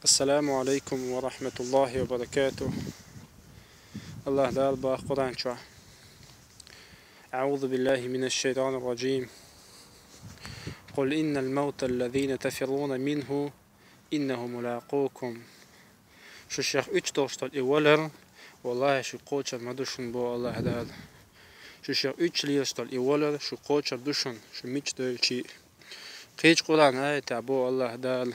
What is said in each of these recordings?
السلام عليكم ورحمة الله وبركاته. الله دار با قرآن شو. أعوذ بالله من الشيطان الرجيم. قل إن الموت الذين تفرون منه إنه ملاقوكم. شو الشيخ üç dostlar iwalar والله شو قوتش مدوشن بو الله دار. شو الشيخ üç liyarstar iwalar شو قوتش دوشن شو ميش دلشي قيج قرآن آية بو الله دار.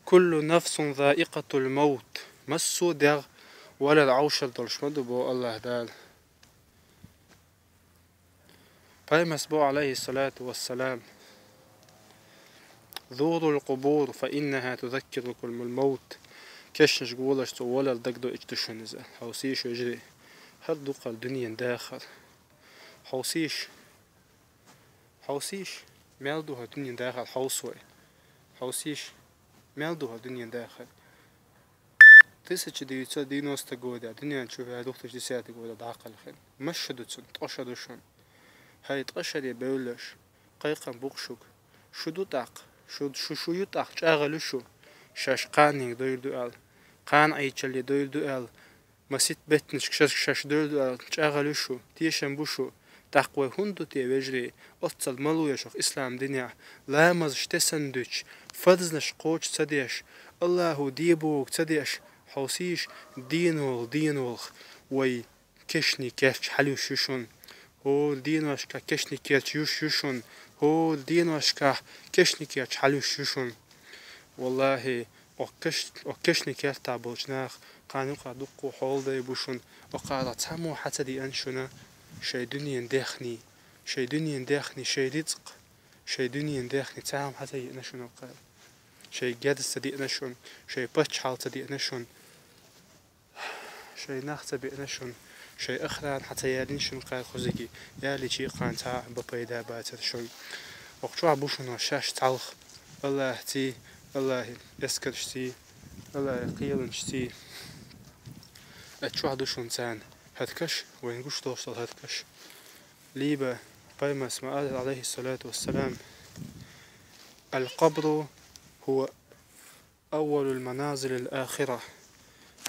كل نفس ذائقة الموت مسو دغ ولا العوشر دلشمدو بو الله دال. قيمس بو عليه الصلاة والسلام ذور القبور فإنها تذكركم الموت. كشنش قولش تو ولا الدقدو اجتشنزة حوسيش يجري هل دوق الدنيا داخل حوسيش مالدوها الدنيا داخل حوسوي حوسيش مالدوها الدنيا داخل 1990 года الدنيا نشوفها دوختش 10 года داخل خير مشدوتسن تقشدوشن هاي تقشد بولش قيقا بوقشوك شو دوتاق شو يطاق شاغلوشو شاش قانيك دويل دوال قان ايچل دويل دوال مسيت بتنش شاش دويل دوال شاغلوشو تيشن بوشو تقوى هندو تي وجري اتصل ملو يشوخ اسلام دنيا لامز شتسندوش فضزنش قوش تديش الله ديبوك تديش حوسيش دينول وي كشني كيرش حلو شوشون هو دينوشكا كشني كيرش يوشون هو دينوشكا كشني كيرش حلو شوشون والله وكشني كيرش تابوشناخ قانوقا دقو حول ديبوشون وقالا تامو حتى دي انشونا شي دنيا داخني شي رزق شي دنيا داخني تام حتى ينشون قال شي قادس تدي نشون شي باتش حال تدي نشون شي ناخت تدي نشون شي اخران حتى يالينشون قال خوزيكي يالي شي قان تاع ببيدا باتر شون وقتوا بوشون شاش تعلخ الله تي الله يسكرشتي الله يقيلنشتي اتشوع دوشون تان هدكش وين قوش توصل هدكش ليبا بايمس ما قال عليه الصلاة والسلام القبر هو أول المنازل الآخرة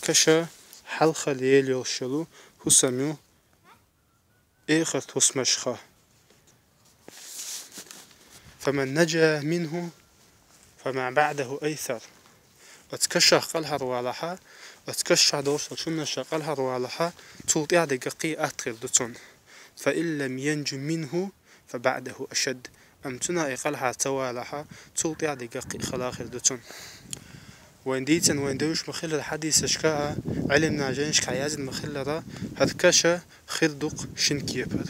كشا حلخة ليل يوشلو هسميو إيخر تسمشخة فمن نجا منه فما بعده أيثر وتكشا قلها روالها وتكشا دوشل شنشا قلها روالها تلطيع دقيقي أتخل دوتون فإن لم ينج منه فبعده أشد أمتنا إقلها توالها تلطيع دقيقي خلاخر دوتون وين ديتن وين دوش مخل الحديث اشكاها علمنا جنش كعياز مخلرة هذكشا خردق شنكيبر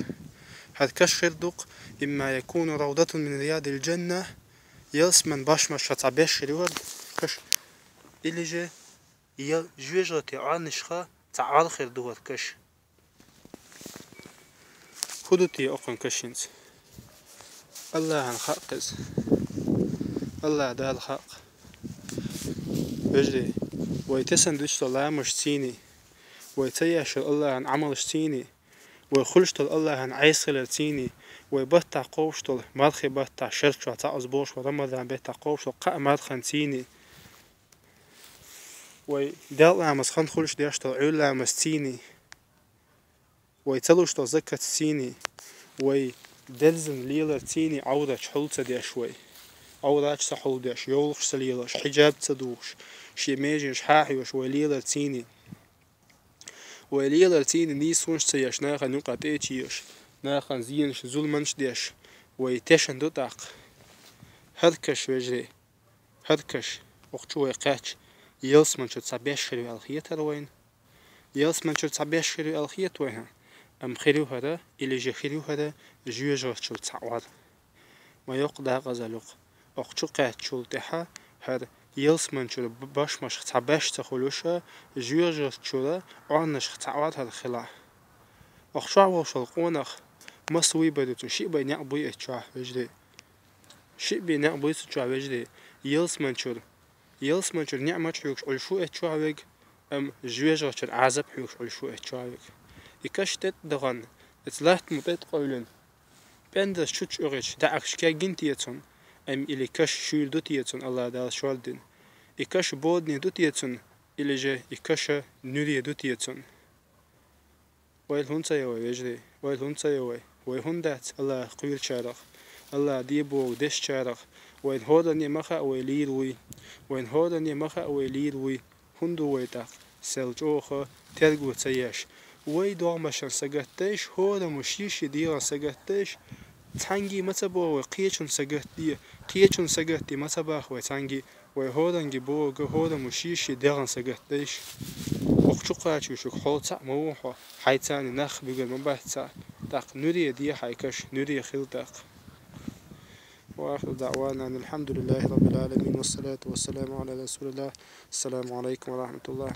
هذكش خردق إما يكون روضة من رياض الجنة يلسمن باشمش تعبيش ريورد كش اللي جا جوجرتي عنشخا تعال خردوه كش خدوتي أقن كشنت الله هنخاقز الله دا الخاق بجري ويتسن دوشت الله مشتيني ويتياش الله عن عمل شتيني ويخلشت الله عن عيسل تيني ويبتع قوشت مرخي بتع شرش وتعز بوش ورمضان بتع قوشت قا مرخن تيني ويدال عمس خن خلش ديشت عيول عمستيني ويتلوشت زكت تيني ويدلزن ليلر تيني عودش حلت ديشوي أوراج سحول ديش يولخ سليلش حجاب تدوش شي ميجنش حاحيوش وليلر تيني وليلر تيني نيسونش تيش ناخن نقط ايتيش ناخن زينش زولمنش ديش ويتشن دوتاق هركش وجري هركش وقتشو يقاتش يلسمن شو تسابيشري الخيط وين يلسمن شو تسابيشري الخيط وين أم خيرو هذا إلي جي خيرو هذا جوجر شو تعوض ما يقدر غزلوق وقتشو قات شو تحا هذا يلسمن شو باش مش تعباش تخلوشة جوجر شو عنش تعوض هذا خلا وقتشو وصل قونخ مسوي بدوتون شيء بين يعبوي اتشاه وجدي شيء بين يعبوي اتشاه وجدي يلسمن شو نعمة حيوش على شو اتشاه وج أم جوجر شو عذاب حيوش على شو اتشاه وج يكشتت دغن اتلاحت مطيت قولن بندس شوتش أغش دعكش كا جنتيتون أم إلي كش شول دوتيتون الله دال شوالدين إكش بودني دوتيتون إلي جي إكش نوري دوتيتون ويل هونتا يوي وجدي ويل هونتا يوي ويل هوندات الله قويل شارخ الله ديبو دش شارخ وين هودني مخا ويليروي وين هودني مخا ويليروي هندو ويتاق سلجوخه ترجو تياش وي دوامشان سجتش هودا مشيش ديرا سجتش تانجي متبو قيچون سجتي قيچون سجتي متباخ وتانجي وي هودنجي بو هودا مشيش ديرا سجتش وقشقاتشو شو حوتا موحو حيتاني نخ بيقول مبحثا تاق نوري دي حيكش نوري خلتاق وآخر دعوانا أن الحمد لله رب العالمين والصلاة والسلام على رسول الله. السلام عليكم ورحمة الله.